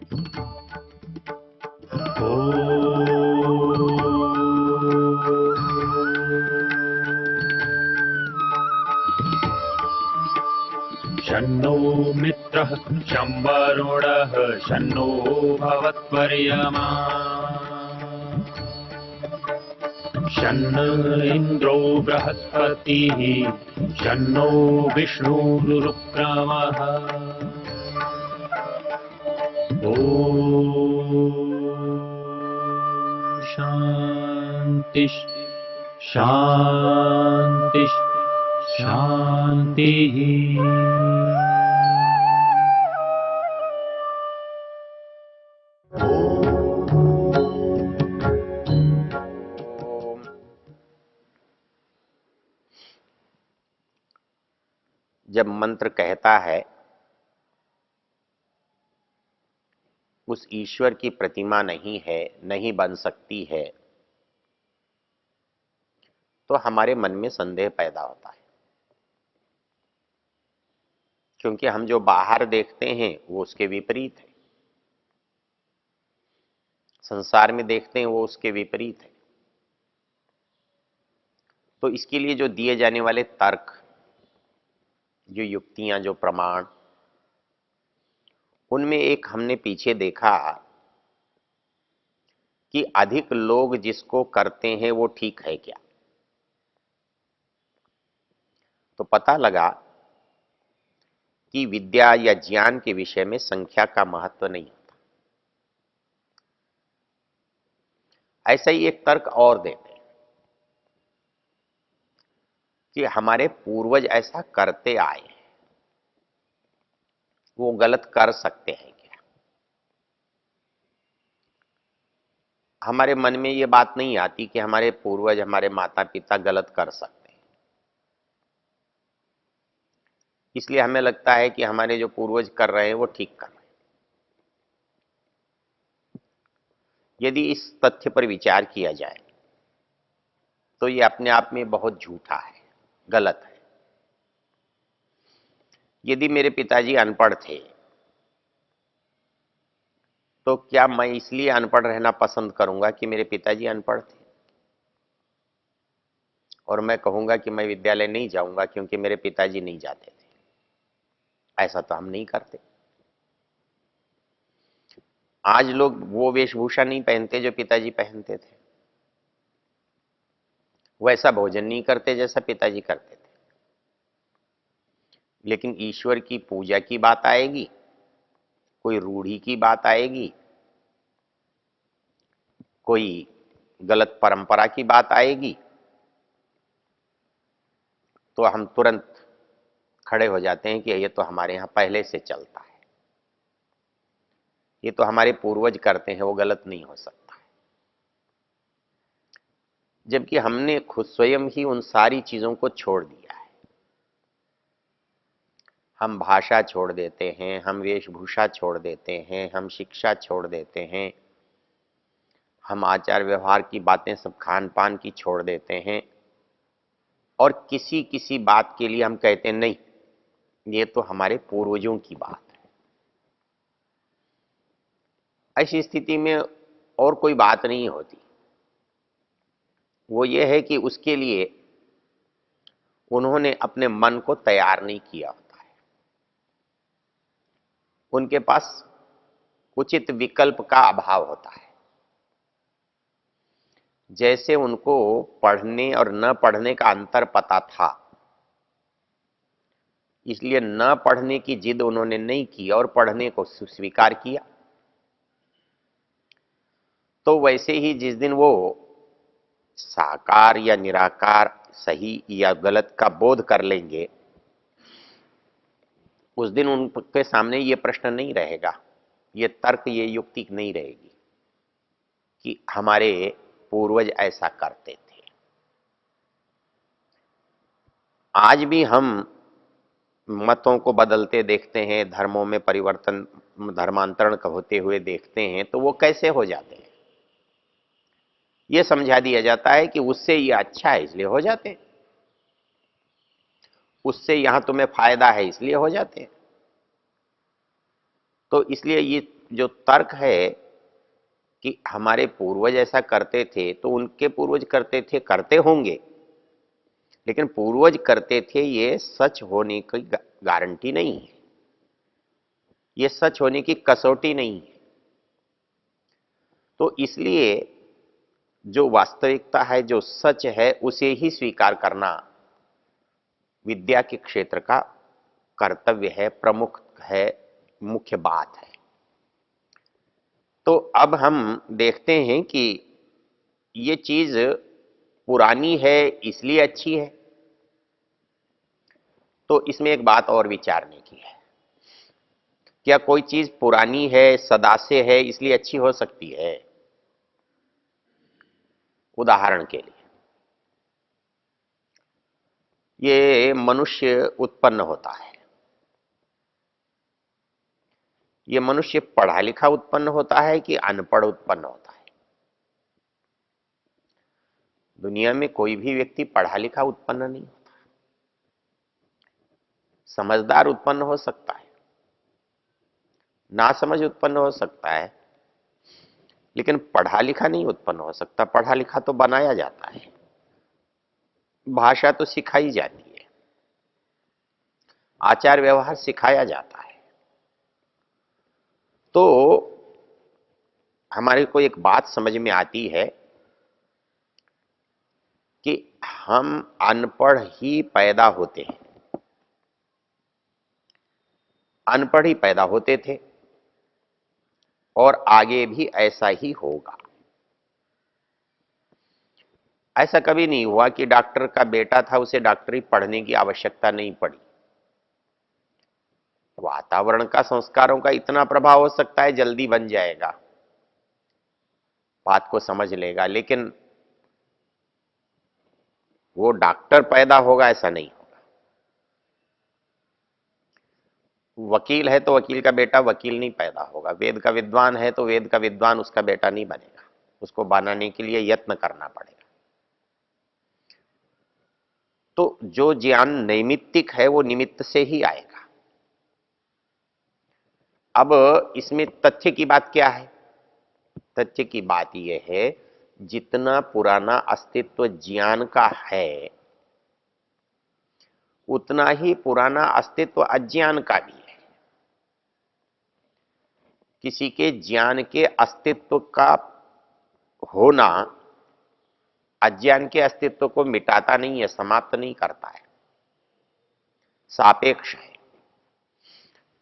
शन्नो मित्रः शं वरुणः शन्नो भवत्वर्यमा शन्न इन्द्रो बृहस्पतिः शन्नो विष्णुरुक्रमः ॐ शान्ति शान्ति शान्तिः। जब मंत्र कहता है उस ईश्वर की प्रतिमा नहीं है, नहीं बन सकती है, तो हमारे मन में संदेह पैदा होता है, क्योंकि हम जो बाहर देखते हैं वो उसके विपरीत है, संसार में देखते हैं वो उसके विपरीत है। तो इसके लिए जो दिए जाने वाले तर्क, जो युक्तियां, जो प्रमाण, उनमें एक हमने पीछे देखा कि अधिक लोग जिसको करते हैं वो ठीक है क्या। तो पता लगा कि विद्या या ज्ञान के विषय में संख्या का महत्व नहीं होता। ऐसा ही एक तर्क और देते हैं कि हमारे पूर्वज ऐसा करते आए हैं, वो गलत कर सकते हैं क्या। हमारे मन में ये बात नहीं आती कि हमारे पूर्वज, हमारे माता पिता गलत कर सकते हैं, इसलिए हमें लगता है कि हमारे जो पूर्वज कर रहे हैं वो ठीक कर रहे हैं। यदि इस तथ्य पर विचार किया जाए तो ये अपने आप में बहुत झूठा है, गलत है। यदि मेरे पिताजी अनपढ़ थे तो क्या मैं इसलिए अनपढ़ रहना पसंद करूंगा कि मेरे पिताजी अनपढ़ थे, और मैं कहूंगा कि मैं विद्यालय नहीं जाऊंगा क्योंकि मेरे पिताजी नहीं जाते थे? ऐसा तो हम नहीं करते। आज लोग वो वेशभूषा नहीं पहनते जो पिताजी पहनते थे, वैसा भोजन नहीं करते जैसा पिताजी करते थे। लेकिन ईश्वर की पूजा की बात आएगी, कोई रूढ़ी की बात आएगी, कोई गलत परंपरा की बात आएगी, तो हम तुरंत खड़े हो जाते हैं कि ये तो हमारे यहाँ पहले से चलता है, ये तो हमारे पूर्वज करते हैं, वो गलत नहीं हो सकता है। जबकि हमने खुद स्वयं ही उन सारी चीजों को छोड़ दिया है। हम भाषा छोड़ देते हैं, हम वेशभूषा छोड़ देते हैं, हम शिक्षा छोड़ देते हैं, हम आचार व्यवहार की बातें, सब खान पान की छोड़ देते हैं, और किसी किसी बात के लिए हम कहते हैं नहीं, ये तो हमारे पूर्वजों की बात है। ऐसी स्थिति में और कोई बात नहीं होती, वो ये है कि उसके लिए उन्होंने अपने मन को तैयार नहीं किया होता है, उनके पास उचित विकल्प का अभाव होता है। जैसे उनको पढ़ने और न पढ़ने का अंतर पता था, इसलिए न पढ़ने की जिद उन्होंने नहीं की और पढ़ने को स्वीकार किया। तो वैसे ही जिस दिन वो साकार या निराकार, सही या गलत का बोध कर लेंगे, उस दिन उनके सामने ये प्रश्न नहीं रहेगा, ये तर्क, ये युक्ति नहीं रहेगी कि हमारे पूर्वज ऐसा करते थे। आज भी हम मतों को बदलते देखते हैं, धर्मों में परिवर्तन, धर्मांतरण होते हुए देखते हैं, तो वो कैसे हो जाते हैं? ये समझा दिया जाता है कि उससे ये अच्छा है इसलिए हो जाते हैं, उससे यहां तुम्हें फायदा है इसलिए हो जाते हैं। तो इसलिए ये जो तर्क है कि हमारे पूर्वज ऐसा करते थे, तो उनके पूर्वज करते थे, करते होंगे, लेकिन पूर्वज करते थे ये सच होने की गारंटी नहीं है, ये सच होने की कसौटी नहीं है। तो इसलिए जो वास्तविकता है, जो सच है, उसे ही स्वीकार करना विद्या के क्षेत्र का कर्तव्य है, प्रमुख है, मुख्य बात है। तो अब हम देखते हैं कि ये चीज पुरानी है इसलिए अच्छी है। तो इसमें एक बात और विचारने की है, क्या कोई चीज पुरानी है, सदा से है, इसलिए अच्छी हो सकती है? उदाहरण के लिए, ये मनुष्य उत्पन्न होता है, ये मनुष्य पढ़ा लिखा उत्पन्न होता है कि अनपढ़ उत्पन्न होता है? दुनिया में कोई भी व्यक्ति पढ़ा लिखा उत्पन्न नहीं होता। समझदार उत्पन्न हो सकता है, नासमझ उत्पन्न हो सकता है, लेकिन पढ़ा लिखा नहीं उत्पन्न हो सकता। पढ़ा लिखा तो बनाया जाता है, भाषा तो सिखाई जाती है, आचार व्यवहार सिखाया जाता है। तो हमारे को एक बात समझ में आती है कि हम अनपढ़ ही पैदा होते हैं, अनपढ़ ही पैदा होते थे और आगे भी ऐसा ही होगा। ऐसा कभी नहीं हुआ कि डॉक्टर का बेटा था, उसे डॉक्टरी पढ़ने की आवश्यकता नहीं पड़ी। वातावरण का, संस्कारों का इतना प्रभाव हो सकता है जल्दी बन जाएगा, बात को समझ लेगा, लेकिन वो डॉक्टर पैदा होगा ऐसा नहीं होगा। वकील है तो वकील का बेटा वकील नहीं पैदा होगा, वेद का विद्वान है तो वेद का विद्वान उसका बेटा नहीं बनेगा, उसको बनाने के लिए यत्न करना पड़ेगा। तो जो ज्ञान नैमित्तिक है वो निमित्त से ही आएगा। अब इसमें तथ्य की बात क्या है? तथ्य की बात यह है, जितना पुराना अस्तित्व ज्ञान का है, उतना ही पुराना अस्तित्व अज्ञान का भी है। किसी के ज्ञान के अस्तित्व का होना अज्ञान के अस्तित्व को मिटाता नहीं है, समाप्त नहीं करता है, सापेक्ष है।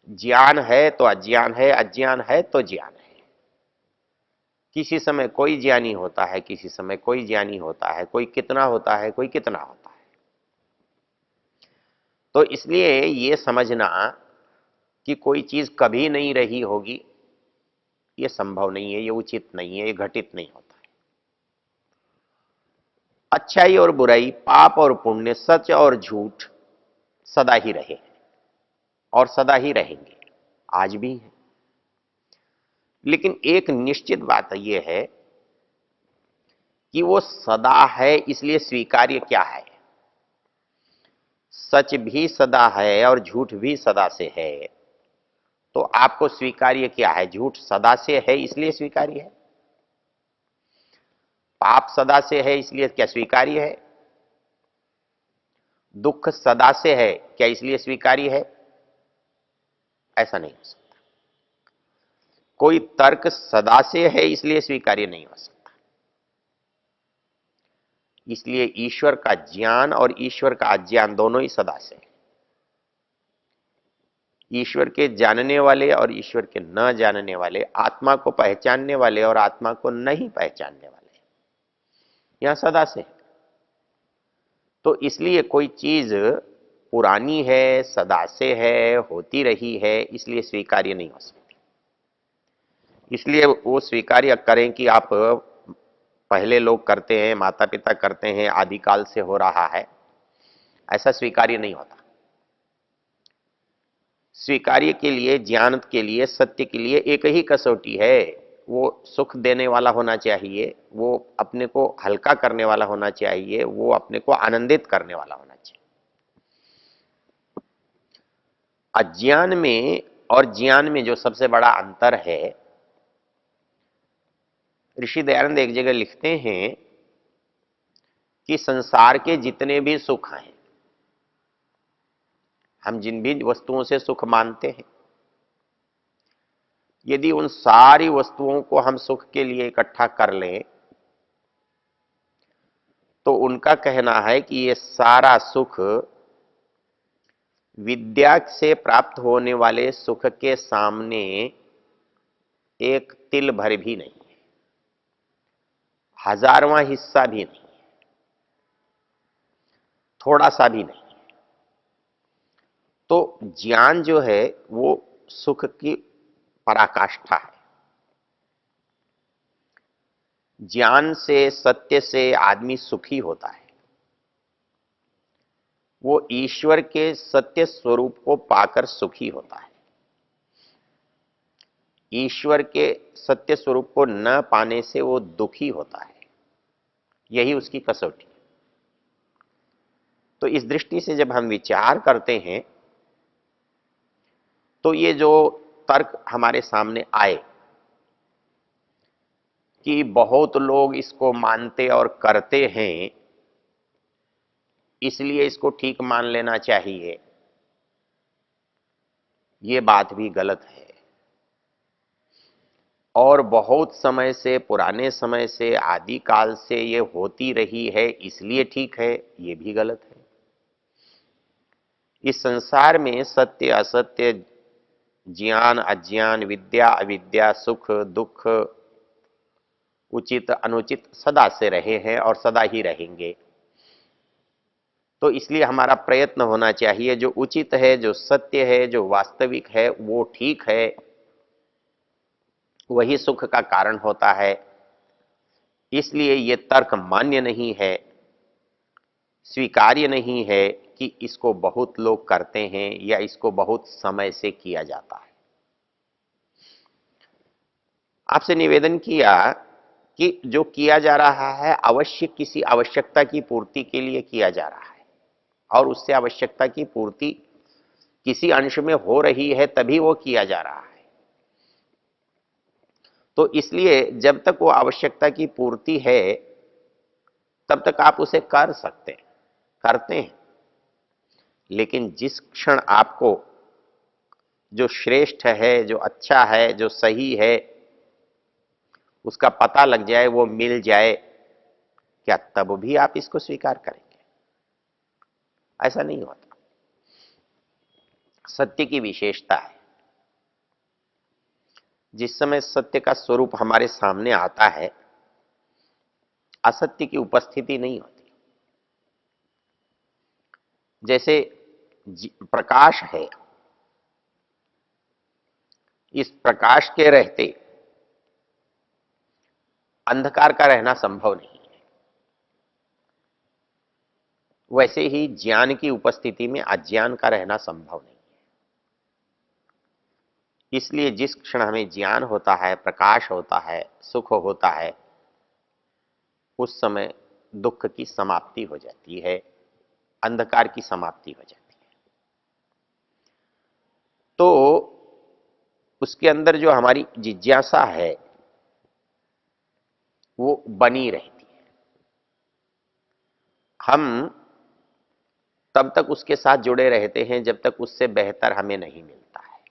ज्ञान है तो अज्ञान है, अज्ञान है तो ज्ञान है। किसी समय कोई ज्ञानी होता है, किसी समय कोई ज्ञानी होता है, कोई कितना होता है, कोई कितना होता है। तो इसलिए ये समझना कि कोई चीज कभी नहीं रही होगी, ये संभव नहीं है, ये उचित नहीं है, ये घटित नहीं होता है। अच्छाई और बुराई, पाप और पुण्य, सच और झूठ सदा ही रहे हैं और सदा ही रहेंगे, आज भी है। लेकिन एक निश्चित बात यह है कि वो सदा है, इसलिए स्वीकार्य क्या है? सच भी सदा है और झूठ भी सदा से है। तो आपको स्वीकार्य क्या है? झूठ सदा से है इसलिए स्वीकार्य है? पाप सदा से है इसलिए क्या स्वीकार्य है? दुख सदा से है क्या इसलिए स्वीकार्य है? ऐसा नहीं हो सकता। कोई तर्क सदा से है इसलिए स्वीकार्य नहीं हो सकता। इसलिए ईश्वर का ज्ञान और ईश्वर का अज्ञान दोनों ही सदा से है। ईश्वर के जानने वाले और ईश्वर के न जानने वाले, आत्मा को पहचानने वाले और आत्मा को नहीं पहचानने वाले, यहां सदा से है। तो इसलिए कोई चीज पुरानी है, सदा से है, होती रही है, इसलिए स्वीकार्य नहीं हो सकती। इसलिए वो स्वीकार्य करें कि आप पहले लोग करते हैं, माता पिता करते हैं, आदिकाल से हो रहा है, ऐसा स्वीकार्य नहीं होता। स्वीकार्य के लिए, ज्ञान के लिए, सत्य के लिए एक ही कसौटी है, वो सुख देने वाला होना चाहिए, वो अपने को हल्का करने वाला होना चाहिए, वो अपने को आनंदित करने वाला होना चाहिए। अज्ञान में और ज्ञान में जो सबसे बड़ा अंतर है, ऋषि दयानंद एक जगह लिखते हैं कि संसार के जितने भी सुख हैं, हम जिन भी वस्तुओं से सुख मानते हैं, यदि उन सारी वस्तुओं को हम सुख के लिए इकट्ठा कर लें तो उनका कहना है कि ये सारा सुख विद्या से प्राप्त होने वाले सुख के सामने एक तिल भर भी नहीं है, हजारवां हिस्सा भी नहीं है, थोड़ा सा भी नहीं है। तो ज्ञान जो है वो सुख की पराकाष्ठा है। ज्ञान से, सत्य से आदमी सुखी होता है। वो ईश्वर के सत्य स्वरूप को पाकर सुखी होता है। ईश्वर के सत्य स्वरूप को न पाने से वो दुखी होता है। यही उसकी कसौटी है। तो इस दृष्टि से जब हम विचार करते हैं तो ये जो तर्क हमारे सामने आए कि बहुत लोग इसको मानते और करते हैं, इसलिए इसको ठीक मान लेना चाहिए, ये बात भी गलत है। और बहुत समय से, पुराने समय से, आदि काल से ये होती रही है इसलिए ठीक है, ये भी गलत है। इस संसार में सत्य असत्य, ज्ञान अज्ञान, विद्या अविद्या, सुख दुख, उचित अनुचित सदा से रहे हैं और सदा ही रहेंगे। तो इसलिए हमारा प्रयत्न होना चाहिए, जो उचित है, जो सत्य है, जो वास्तविक है, वो ठीक है, वही सुख का कारण होता है। इसलिए ये तर्क मान्य नहीं है, स्वीकार्य नहीं है कि इसको बहुत लोग करते हैं या इसको बहुत समय से किया जाता है। आपसे निवेदन किया कि जो किया जा रहा है अवश्य किसी आवश्यकता की पूर्ति के लिए किया जा रहा है, और उससे आवश्यकता की पूर्ति किसी अंश में हो रही है तभी वो किया जा रहा है। तो इसलिए जब तक वो आवश्यकता की पूर्ति है तब तक आप उसे कर सकते हैं, करते हैं। लेकिन जिस क्षण आपको जो श्रेष्ठ है, जो अच्छा है, जो सही है, उसका पता लग जाए, वो मिल जाए, क्या तब भी आप इसको स्वीकार करेंगे? ऐसा नहीं होता। सत्य की विशेषता है, जिस समय सत्य का स्वरूप हमारे सामने आता है, असत्य की उपस्थिति नहीं होती। जैसे प्रकाश है, इस प्रकाश के रहते अंधकार का रहना संभव नहीं है। वैसे ही ज्ञान की उपस्थिति में अज्ञान का रहना संभव नहीं है। इसलिए जिस क्षण हमें ज्ञान होता है, प्रकाश होता है, सुख होता है, उस समय दुख की समाप्ति हो जाती है, अंधकार की समाप्ति हो जाती है। तो उसके अंदर जो हमारी जिज्ञासा है वो बनी रहती है। हम तब तक उसके साथ जुड़े रहते हैं जब तक उससे बेहतर हमें नहीं मिलता है।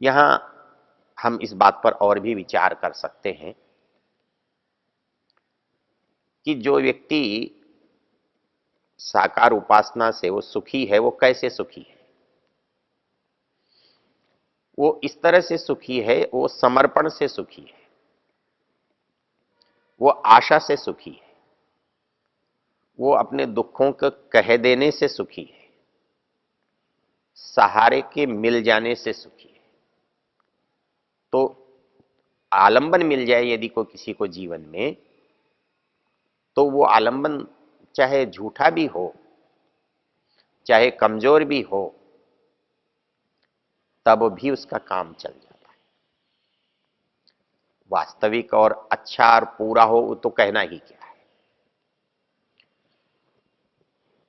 यहां हम इस बात पर और भी विचार कर सकते हैं कि जो व्यक्ति साकार उपासना से वो सुखी है, वो कैसे सुखी है? वो इस तरह से सुखी है, वो समर्पण से सुखी है, वो आशा से सुखी है, वो अपने दुखों को कह देने से सुखी है, सहारे के मिल जाने से सुखी है। तो आलंबन मिल जाए यदि को किसी को जीवन में, तो वो आलंबन चाहे झूठा भी हो, चाहे कमजोर भी हो, तब भी उसका काम चल जाता है। वास्तविक और अच्छा और पूरा हो तो कहना ही क्या है।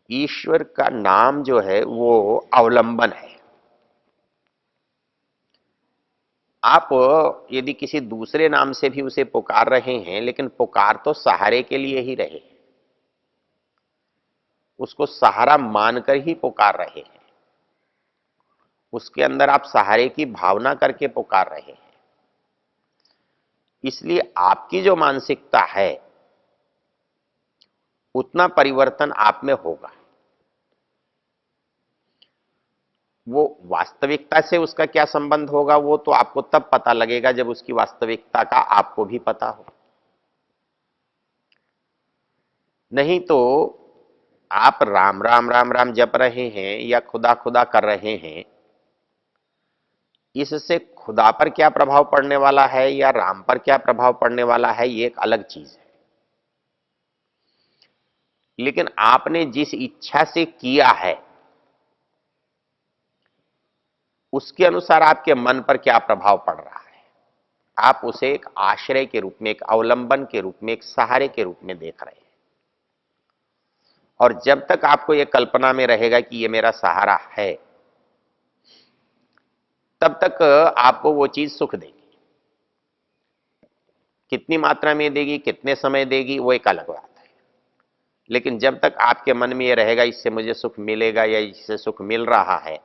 ईश्वर का नाम जो है वो अवलंबन है, आप यदि किसी दूसरे नाम से भी उसे पुकार रहे हैं, लेकिन पुकार तो सहारे के लिए ही रहे हैं, उसको सहारा मानकर ही पुकार रहे हैं, उसके अंदर आप सहारे की भावना करके पुकार रहे हैं। इसलिए आपकी जो मानसिकता है उतना परिवर्तन आप में होगा। वो वास्तविकता से उसका क्या संबंध होगा वो तो आपको तब पता लगेगा जब उसकी वास्तविकता का आपको भी पता हो। नहीं तो आप राम राम राम राम जप रहे हैं या खुदा खुदा कर रहे हैं, इससे खुदा पर क्या प्रभाव पड़ने वाला है या राम पर क्या प्रभाव पड़ने वाला है ये एक अलग चीज है। लेकिन आपने जिस इच्छा से किया है उसके अनुसार आपके मन पर क्या प्रभाव पड़ रहा है, आप उसे एक आश्रय के रूप में, एक अवलंबन के रूप में, एक सहारे के रूप में देख रहे हैं। और जब तक आपको यह कल्पना में रहेगा कि यह मेरा सहारा है, तब तक आपको वो चीज सुख देगी। कितनी मात्रा में देगी, कितने समय देगी, वो एक अलग बात है। लेकिन जब तक आपके मन में यह रहेगा इससे मुझे सुख मिलेगा या इससे सुख मिल रहा है,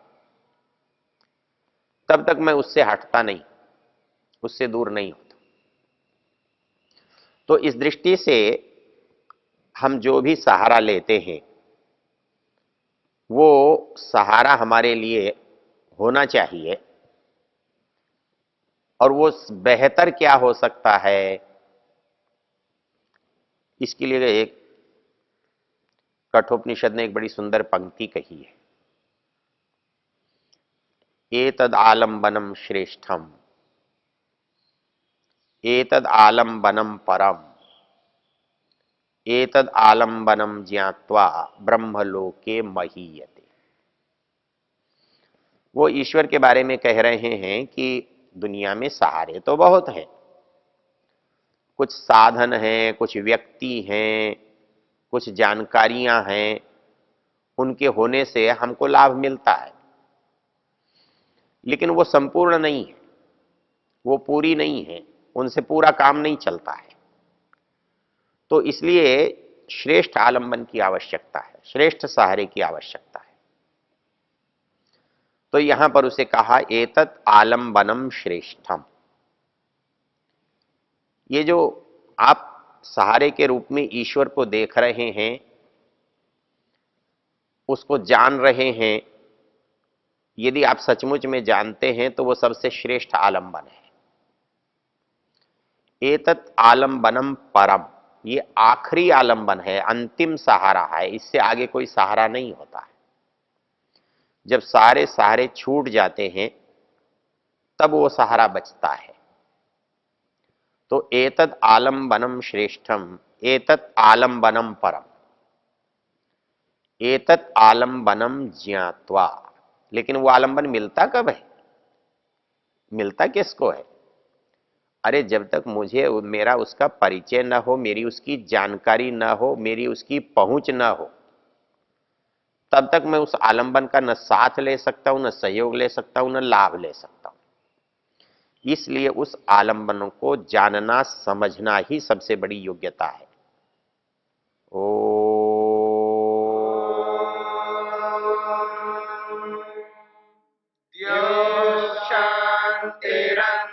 तब तक मैं उससे हटता नहीं, उससे दूर नहीं होता। तो इस दृष्टि से हम जो भी सहारा लेते हैं वो सहारा हमारे लिए होना चाहिए। और वो बेहतर क्या हो सकता है, इसके लिए एक कठोपनिषद ने एक बड़ी सुंदर पंक्ति कही है, एतद आलम्बनम श्रेष्ठम, एतद आलम्बनम परम, एतद आलम्बनम ज्ञात्वा ब्रह्मलोके महीयते। वो ईश्वर के बारे में कह रहे हैं कि दुनिया में सहारे तो बहुत हैं, कुछ साधन हैं, कुछ व्यक्ति हैं, कुछ जानकारियां हैं, उनके होने से हमको लाभ मिलता है, लेकिन वो संपूर्ण नहीं है, वो पूरी नहीं है, उनसे पूरा काम नहीं चलता है। तो इसलिए श्रेष्ठ आलंबन की आवश्यकता है, श्रेष्ठ सहारे की आवश्यकता है। तो यहां पर उसे कहा एतत् आलंबनम श्रेष्ठम। ये जो आप सहारे के रूप में ईश्वर को देख रहे हैं, उसको जान रहे हैं, यदि आप सचमुच में जानते हैं तो वो सबसे श्रेष्ठ आलंबन है। एतत् आलंबनम परम, ये आखिरी आलंबन है, अंतिम सहारा है, इससे आगे कोई सहारा नहीं होता है। जब सारे सहारे छूट जाते हैं तब वो सहारा बचता है। तो एतत् आलंबनम श्रेष्ठम, एतत् आलंबनम परम, एतत् आलंबनम ज्ञात्वा। लेकिन वो आलंबन मिलता कब है, मिलता किसको है? अरे जब तक मुझे मेरा उसका परिचय न हो, मेरी उसकी जानकारी न हो, मेरी उसकी पहुंच न हो, तब तक मैं उस आलंबन का न साथ ले सकता हूं, न सहयोग ले सकता हूं, न लाभ ले सकता हूं। इसलिए उस आलंबनों को जानना समझना ही सबसे बड़ी योग्यता है। ओ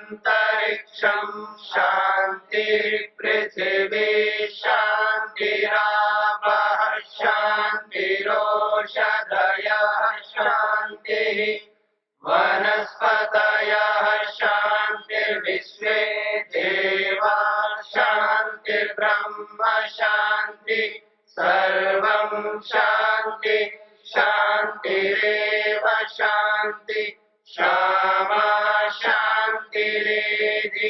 शान्तिरन्तरिक्षं शान्तिर्पृथिवी शान्तिरापः शान्तिरोषधयः शान्तिः वनस्पतयः शान्तिर्विश्वे देवा शान्तिर्ब्रह्म शान्ति सर्वं शान्ति शान्तिरेव शान्ति क्षमा शान्तिरेधि